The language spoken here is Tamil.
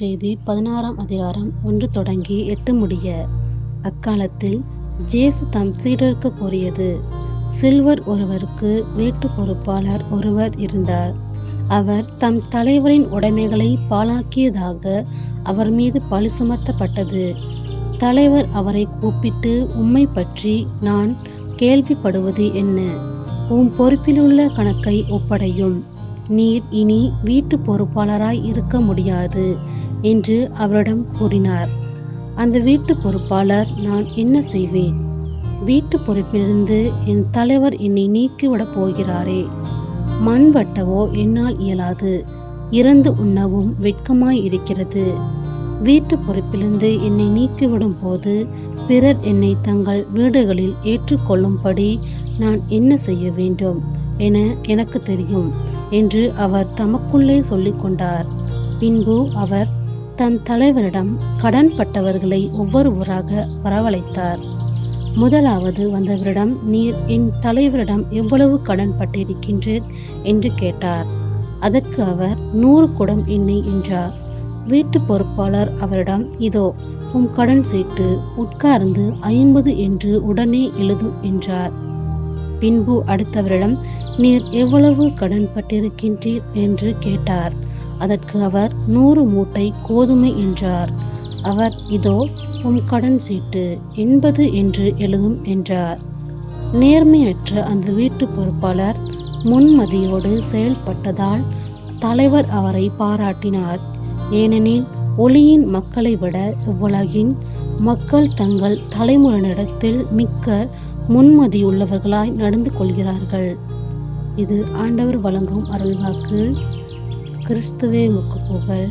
நற்செய்தி 16ஆம் அதிகாரம் 1 தொடங்கி 8 முடிய. அக்காலத்தில் இயேசு தம் சீடருக்கு கூறியது: சில்வர் ஒருவருக்கு வீட்டு பொறுப்பாளர் ஒருவர் இருந்தார். அவர் தம் தலைவரின் உடைமைகளை பாழாக்கியதாக அவர் மீது பழி சுமத்தப்பட்டது. தலைவர் அவரை கூப்பிட்டு, உம்மை பற்றி நான் கேள்விப்படுவது என்ன? உம் பொறுப்பிலுள்ள கணக்கை ஒப்படையும். நீர் இனி வீட்டு பொறுப்பாளராய் இருக்க முடியாது என்று அவரிடம் கூறினார். அந்த வீட்டு பொறுப்பாளர், நான் என்ன செய்வேன்? வீட்டு பொறுப்பிலிருந்து என் தலைவர் என்னை நீக்கிவிடப் போகிறாரே. மண் வெட்டவோ என்னால் இயலாது, இறந்து உண்ணவும் வெட்கமாய் இருக்கிறது. வீட்டு பொறுப்பிலிருந்து என்னை நீக்கிவிடும் போது பிறர் என்னை தங்கள் வீடுகளில் ஏற்றுக்கொள்ளும்படி நான் என்ன செய்ய வேண்டும் என எனக்கு தெரியும் என்று அவர் தமக்குள்ளே சொல்லிக் கொண்டார். பின்பு அவர் தன் தலைவரிடம் கடன்பட்டவர்களை ஒவ்வொருவராக வரவழைத்தார். முதலாவது வந்தவரிடம், நீர் என் தலைவரிடம் எவ்வளவு கடன் பட்டிருக்கின்றீர் என்று கேட்டார். அதற்கு அவர், 100 குடம் எண்ணெய் என்றார். வீட்டு பொறுப்பாளர் அவரிடம், இதோ உம் கடன் சீட்டு, உட்கார்ந்து 50 என்று உடனே எழுதும் என்றார். பின்பு அடுத்தவரிடம், நீர் எவ்வளவு கடன் பட்டிருக்கின்றீர் என்று கேட்டார். அதற்கு அவர், 100 மூட்டை கோதுமை என்றார். அவர், இதோ உம் கடன் சீட்டு, 80 என்று எழுதும் என்றார். நேர்மையற்ற அந்த வீட்டு பொறுப்பாளர் முன்மதியோடு செயல்பட்டதால் தலைவர் அவரை பாராட்டினார். ஏனெனில் ஒளியின் மக்களை விட இவ்வுலகின் மக்கள் தங்கள் தலைமுறையினிடத்தில் மிக்க முன்மதியுள்ளவர்களாய் நடந்து கொள்கிறார்கள். இது ஆண்டவர் வழங்கும் அருள்வாக்கு. கிறிஸ்துவே உமக்கு புகழ்.